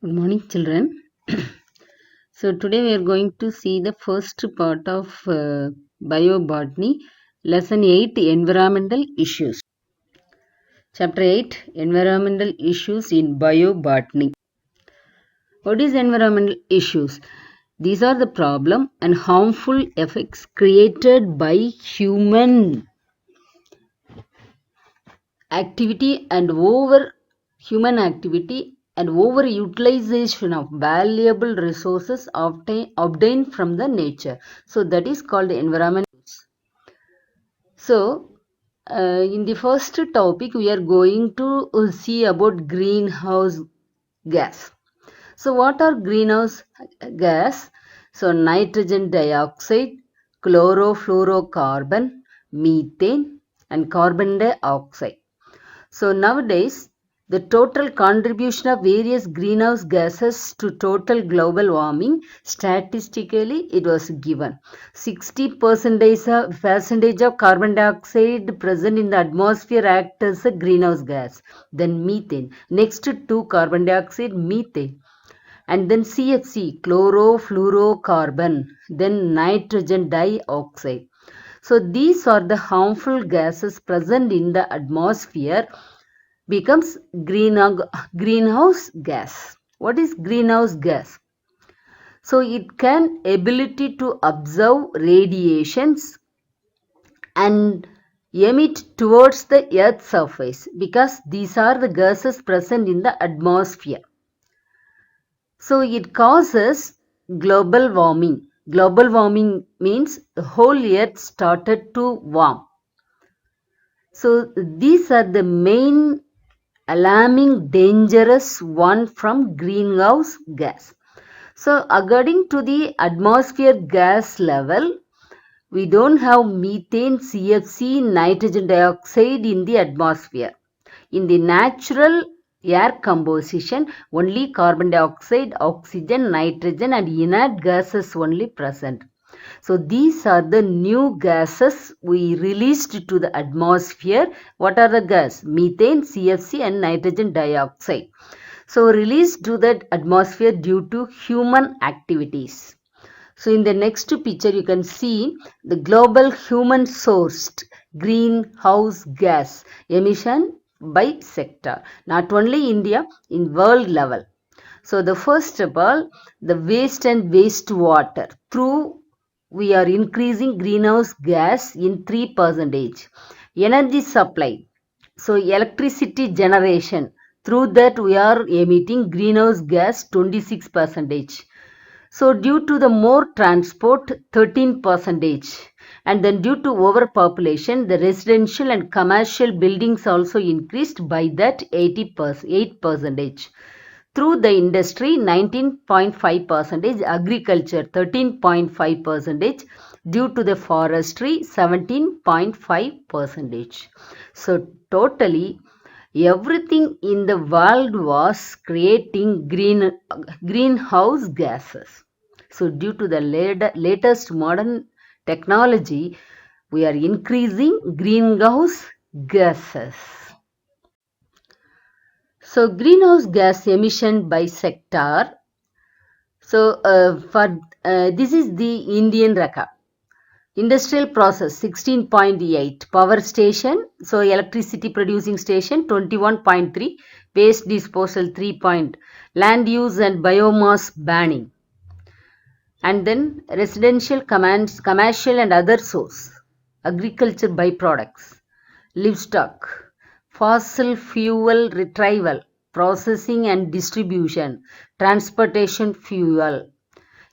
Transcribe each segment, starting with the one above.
Good morning, children. So, today we are going to see the first part of Biobotany, Lesson 8 Environmental Issues. Chapter 8 Environmental Issues in Biobotany. What is environmental issues? These are the problem and harmful effects created by human activity and overutilization of valuable resources obtained from the nature. So that is called environment. So in the first topic we are going to see about greenhouse gas. So what are greenhouse gas? So nitrogen dioxide, chlorofluorocarbon, methane and carbon dioxide. So nowadays, the total contribution of various greenhouse gases to total global warming, statistically it was given. 60% of carbon dioxide present in the atmosphere acts as a greenhouse gas. Then methane. Next to carbon dioxide, methane. And then CFC, chlorofluorocarbon. Then nitrogen dioxide. So these are the harmful gases present in the atmosphere becomes greenhouse gas. What is greenhouse gas? So it can ability to absorb radiations and emit towards the earth's surface because these are the gases present in the atmosphere. So it causes global warming. Global warming means the whole earth started to warm. So these are the main alarming dangerous one from greenhouse gas. So according to the atmosphere gas level, we don't have methane, CFC, nitrogen dioxide in the atmosphere. In the natural air composition, only carbon dioxide, oxygen, nitrogen and inert gases only present. So these are the new gases we released to the atmosphere. What are the gas? Methane, CFC and nitrogen dioxide. So released to the atmosphere due to human activities. So in the next picture you can see the global human sourced greenhouse gas emission by sector. Not only India, in world level. So the first of all, the waste and wastewater. Through we are increasing greenhouse gas in 3%. Energy supply. So electricity generation. Through that we are emitting greenhouse gas 26%. So due to the more transport 13%. And then due to overpopulation, the residential and commercial buildings also increased by that 8%. Through the industry 19.5%, agriculture 13.5%, due to the forestry 17.5%. So totally everything in the world was creating greenhouse gases. So due to the latest modern technology, we are increasing greenhouse gases. So greenhouse gas emission by sector. So this is the Indian record. Industrial process 16.8, power station, so electricity producing station 21.3, waste disposal 3. Land use and biomass burning. And then residential, commercial and other source, agriculture byproducts, livestock, fossil fuel retrieval, processing and distribution, transportation fuel,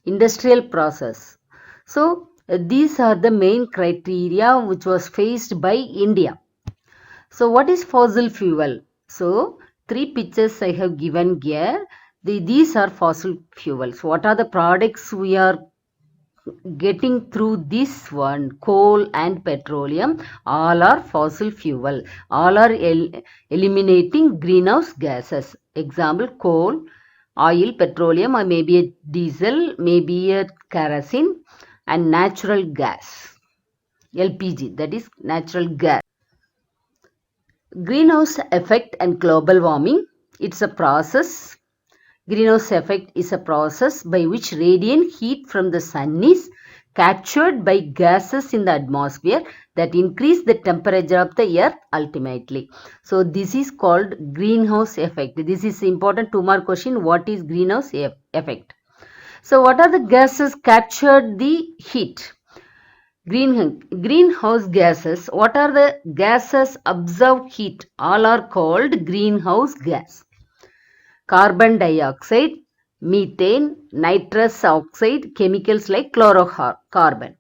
industrial process. So these are the main criteria which was faced by India. So what is fossil fuel? So 3 pictures I have given here. These are fossil fuels. What are the products we are getting through this one? Coal and petroleum, all are fossil fuel. All are eliminating greenhouse gases. Example, coal, oil, petroleum, or maybe a diesel, maybe a kerosene, and natural gas, LPG, that is natural gas. Greenhouse effect and global warming, it's a process. Greenhouse effect is a process by which radiant heat from the sun is captured by gases in the atmosphere that increase the temperature of the earth ultimately. So this is called greenhouse effect. This is important 2-mark question. What is greenhouse effect? So what are the gases captured the heat? Greenhouse gases. What are the gases absorb heat? All are called greenhouse gas. Carbon dioxide, methane, nitrous oxide, chemicals like chlorocarbon.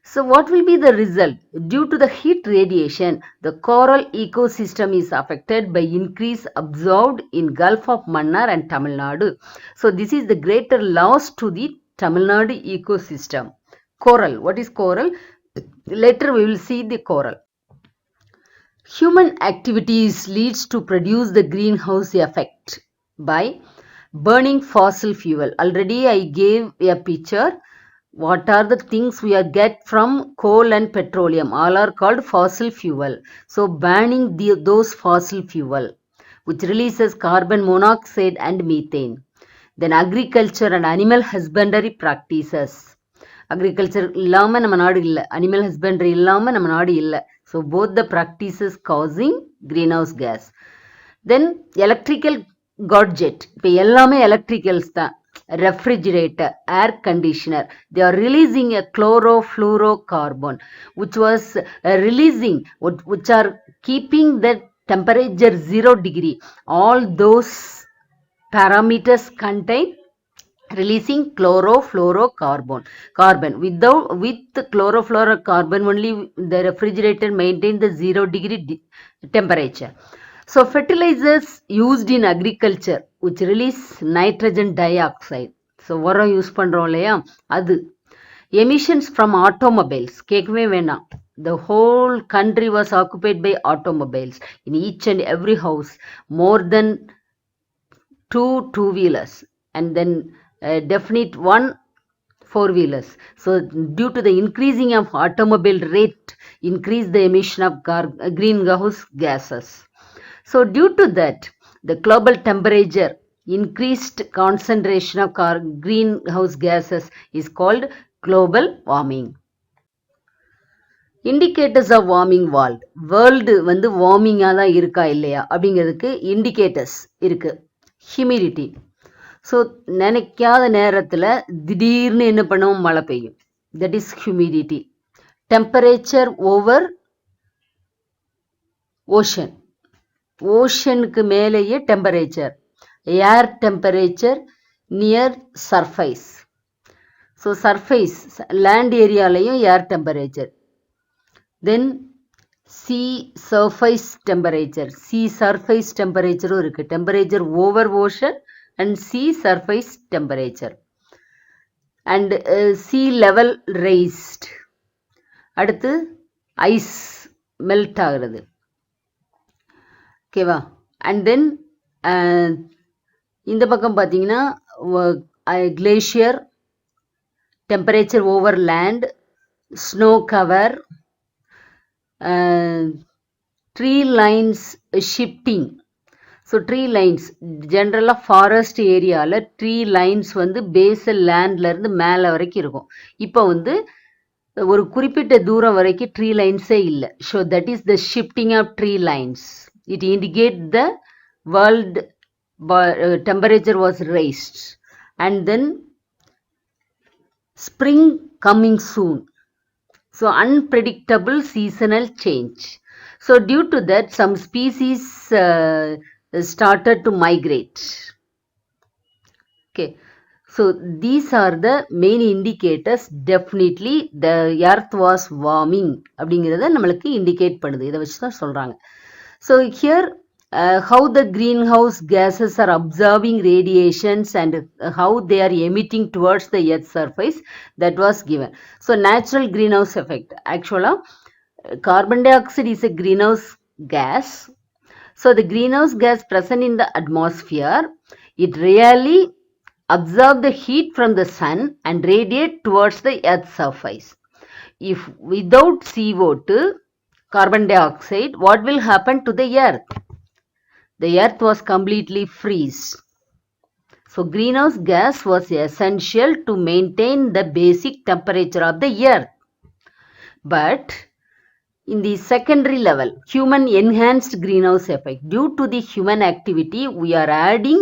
So what will be the result? Due to the heat radiation, the coral ecosystem is affected by increase absorbed in Gulf of Mannar and Tamil Nadu. So this is the greater loss to the Tamil Nadu ecosystem. Coral. What is coral? Later we will see the coral. Human activities leads to produce the greenhouse effect by burning fossil fuel. Already I gave a picture. What are the things we are get from coal and petroleum? All are called fossil fuel. So burning those fossil fuel, which releases carbon monoxide and methane. Then agriculture and animal husbandry practices. Agriculture இல்லாம நம்ம நாடு இல்லை, animal husbandry இல்லாம நம்ம நாடு இல்லை. So both the practices causing greenhouse gas. Then electrical gadget, இப்போ எல்லாமே எலக்ட்ரிக்கல்ஸ் தான். Refrigerator, air conditioner, they are releasing a chlorofluorocarbon which was releasing, which are keeping the temperature 0 degree. All those parameters contain releasing chlorofluorocarbon. With chlorofluorocarbon only the refrigerator maintain the 0 degree temperature. So fertilizers used in agriculture which release nitrogen dioxide. So உரம் use பண்றோம் இல்லையா அது. Emissions from automobiles, கேட்கவே வேணாம். The whole country was occupied by automobiles. In each and every house more than 2 two-wheelers and then definite 1 4-wheelers. So due to the increasing of automobile rate, increase the emission of greenhouse gases. So due to that, the global temperature increased concentration of greenhouse gases is called global warming. Indicators of warming world வந்து வார்மிங்கா தான் இருக்கா இல்லையா அப்படிங்கிறதுக்கு indicators இருக்கு. Humidity. So நினைக்காத நேரத்தில் திடீர்னு என்ன பண்ணுவோம், மழை பெய்யும். That is humidity. Temperature over ocean, ஓஷனுக்கு மேலேயே temperature. Air temperature near surface. So surface land ஏரியாலையும் air temperature. Then sea surface temperature, sea surface டெம்பரேச்சரும் இருக்குது. Temperature over ocean and sea surface temperature and sea level raised. அடுத்து ice melt ஆகிறது. ஓகேவா? And then இந்த பக்கம் பார்த்தீங்கன்னா glacier, temperature over land, snow cover, tree lines shifting. So tree lines ஜென்ரலாக forest ஏரியாவில் ட்ரீ லைன்ஸ் வந்து பேசல் லேண்ட்லேருந்து மேலே வரைக்கும் இருக்கும். இப்போ வந்து ஒரு குறிப்பிட்ட தூரம் வரைக்கும் ட்ரீ லைன்ஸே இல்லை. So that is the shifting of tree lines. It indicate the world temperature was raised. And then spring coming soon. So unpredictable seasonal change. So due to that some species started to migrate. Okay, so these are the main indicators. Definitely the earth was warming அப்படிங்கிறத நம்மளுக்கு indicate பண்ணுது. இதை வச்சு தான் சொல்றாங்க. So here how the greenhouse gases are absorbing radiations and how they are emitting towards the earth's surface, that was given. So natural greenhouse effect. Actually carbon dioxide is a greenhouse gas. So the greenhouse gas present in the atmosphere, it really absorb the heat from the sun and radiate towards the earth's surface. If without CO2, carbon dioxide, what will happen to the earth? The earth was completely freeze. So greenhouse gas was essential to maintain the basic temperature of the earth. But in the secondary level, human enhanced greenhouse effect. Due to the human activity, we are adding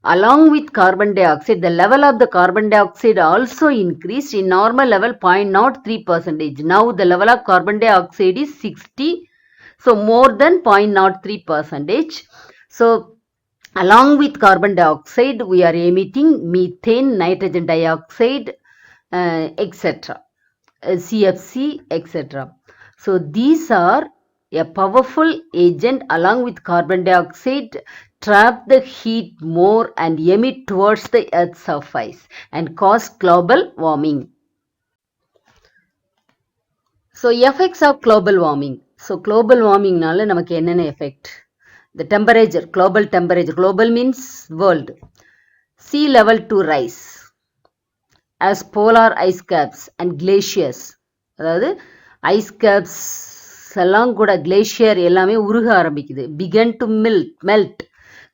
along with carbon dioxide, the level of the carbon dioxide also increased. In normal level 0.03%. Now the level of carbon dioxide is 60, so more than 0.03%. So along with carbon dioxide, we are emitting methane, nitrogen dioxide, etc. CFC, etc. So these are a powerful agent along with carbon dioxide trap the heat more and emit towards the earth's surface and cause global warming. So effects of global warming. So global warming nala namakku enna effect? The temperature, global means world. Sea level to rise as polar ice caps and glaciers, அதாவது ice caps எல்லாம் கூட glacier எல்லாமே உருக ஆரம்பிக்குது, began to melt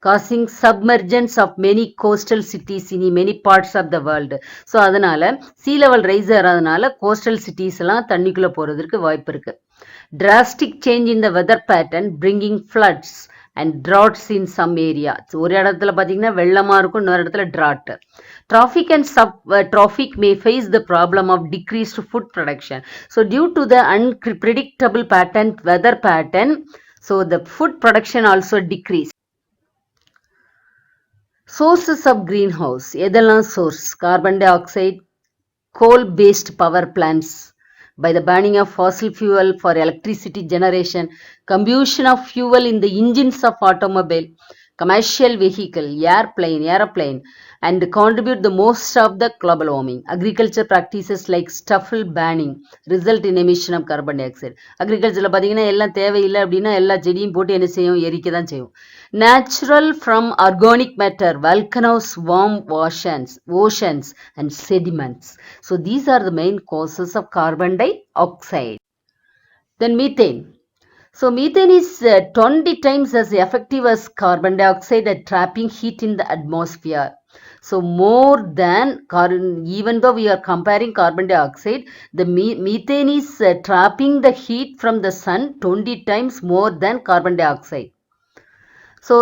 causing submergence of many coastal cities in many parts of the world. So அதனால sea level rise ஆகிறதுனால coastal cities எல்லாம் தண்ணிக்குள்ள போறதுக்கு வாய்ப்பு இருக்கு. Drastic change in the weather pattern bringing floods and droughts in some area. ஒரு இடத்துல பார்த்தீங்கன்னா வெள்ளமா இருக்கும், இன்னொரு இடத்துல drought. Traffic and traffic may face the problem of decreased food production. So due to the unpredictable weather pattern, so the food production also decreased. Sources of greenhouse. எதெல்லாம் source? Carbon dioxide, coal-based power plants, by the burning of fossil fuel for electricity generation, combustion of fuel in the engines of automobile, commercial vehicle, airplane, and contribute the most of the global warming. Agriculture practices like stubble burning result in emission of carbon dioxide. Agriculture பார்த்தீங்கன்னா எல்லாம் தேவையில்லை அப்படின்னா எல்லா செடியும் போட்டு என்ன செய்யும், எரிக்க தான் செய்யும். Natural from organic matter, volcanoes, warm oceans and sediments. So these are the main causes of carbon dioxide. Then methane. So methane is 20 times as effective as carbon dioxide at trapping heat in the atmosphere. So more than even though we are comparing carbon dioxide, the methane is trapping the heat from the sun 20 times more than carbon dioxide. So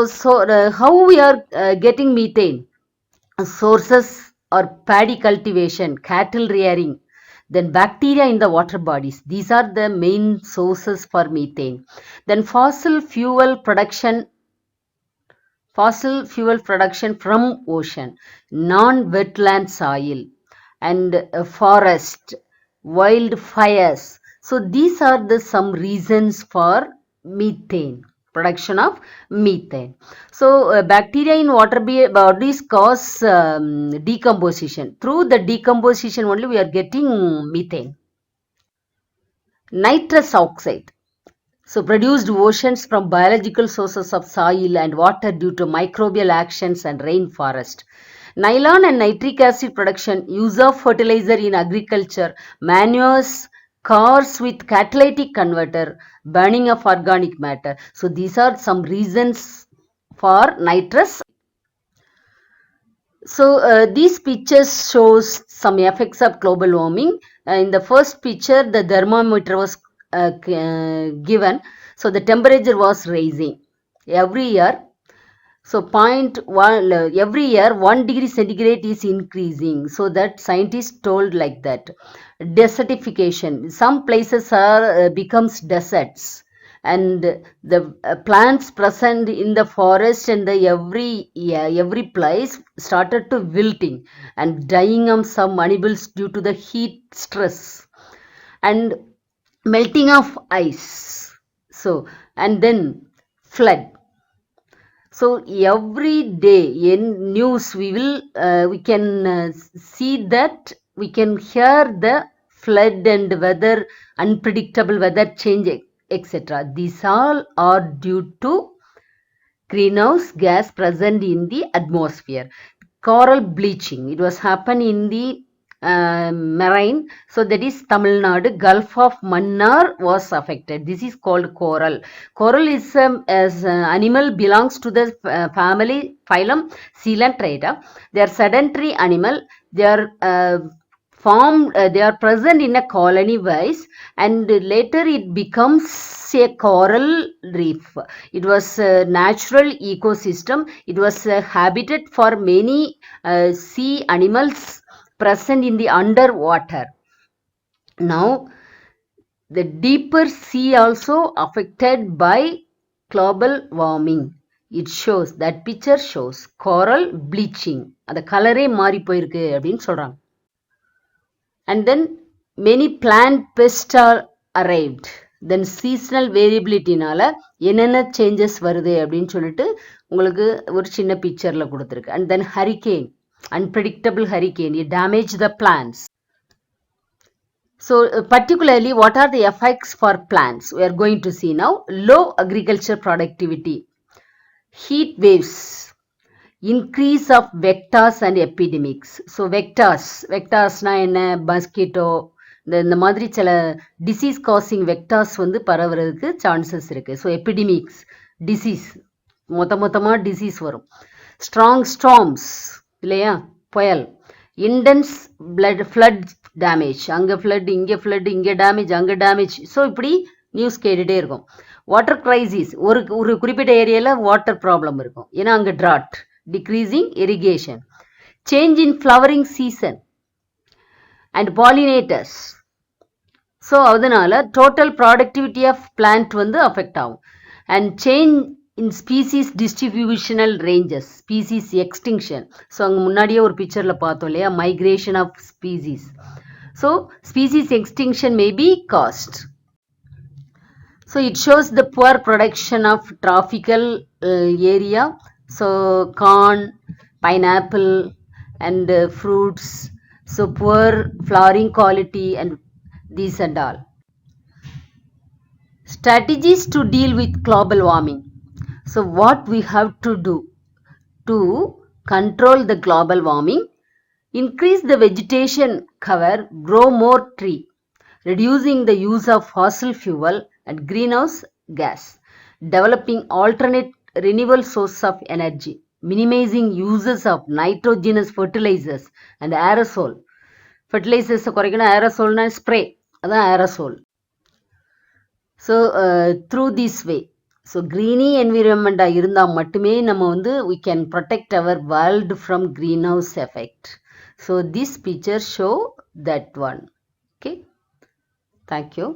how we are getting methane? Sources are paddy cultivation, cattle rearing, then bacteria in the water bodies. These are the main sources for methane. Then fossil fuel production from ocean, non-wetland soil, and forest, wildfires. So these are the some reasons for methane, production of methane. So bacteria in water bodies cause decomposition. Through the decomposition only we are getting methane. Nitrous oxide. So produced oceans from biological sources of soil and water due to microbial actions and rainforest. Nylon and nitric acid production, use of fertilizer in agriculture, manures, cars with catalytic converter, burning of organic matter. So these are some reasons for nitrous. So these pictures shows some effects of global warming. In the first picture, the thermometer was given. So the temperature was rising every year. So 0.1 every year 1 degree centigrade is increasing. So that scientists told like that. Desertification. Some places are becomes deserts, and the plants present in the forest and the every place started to wilting and dying of some animals due to the heat stress and melting of ice. So and then flood. So every day in news we can see that, we can hear the flood and weather, unpredictable weather change, etc. These all are due to greenhouse gas present in the atmosphere. Coral bleaching. It was happened in the marine. So that is Tamil Nadu. Gulf of Mannar was affected. This is called coral. Coral is animal belongs to the family phylum Coelenterata. They are sedentary animal. They are they are present in a colony wise, and later it becomes a coral reef. It was a natural ecosystem. It was a habitat for many sea animals present in the underwater. Now the deeper sea also affected by global warming. It shows, that picture shows coral bleaching. அந்த கலரே மாறி போயிருக்கு அப்படின்னு சொல்றாங்க. And then many plant pests are arrived. Then seasonal variability-னால என்னென்ன changes வருது அப்படின்னு சொல்லிட்டு உங்களுக்கு ஒரு சின்ன பிக்சர்ல கொடுத்துருக்கு. And then hurricane, unpredictable hurricane, it damaged the plants. So particularly what are the effects for plants? We are going to see now. Low agriculture productivity, heat waves, increase of vectors and epidemics. So vectorsனா என்ன, mosquito இந்த மாதிரி சில disease causing vectors வந்து பரவுறதுக்கு chances இருக்கு. So epidemics, disease, மொத்தமாக disease வரும். Strong storms இல்லையா, புயல். இன்டென்ஸ் ஃப்ளட் டேமேஜ், அங்கே ஃப்ளட், இங்கே டேமேஜ், அங்கே டேமேஜ். ஸோ இப்படி நியூஸ் கேட்டுகிட்டே இருக்கும். வாட்டர் கிரைசிஸ், ஒரு குறிப்பிட்ட ஏரியாவில் வாட்டர் ப்ராப்ளம் இருக்கும், ஏன்னா அங்கே ட்ராட். Decreasing irrigation, change in flowering season and pollinators. So அதனால total productivity of plant வந்து affect ஆகும். And change in species distributional ranges, species extinction. So அங்க முன்னாடியே ஒரு பிக்சர்ல பார்த்தோம் இல்லையா, migration of species. So species extinction may be caused. So it shows the poor production of tropical area. So corn, pineapple and fruits. So poor flowering quality and these and all. Strategies to deal with global warming. So what we have to do to control the global warming? Increase the vegetation cover, grow more tree, reducing the use of fossil fuel and greenhouse gas, developing alternate renewable source of energy, minimizing uses of nitrogenous fertilizers and aerosol. Fertilizers குறைக்கணும், aerosolனா spray, அதான் aerosol. So through this way, so greeny environment இருந்தால் மட்டுமே நம்ம வந்து we can protect our world from greenhouse effect. So this picture show that one. Okay, thank you.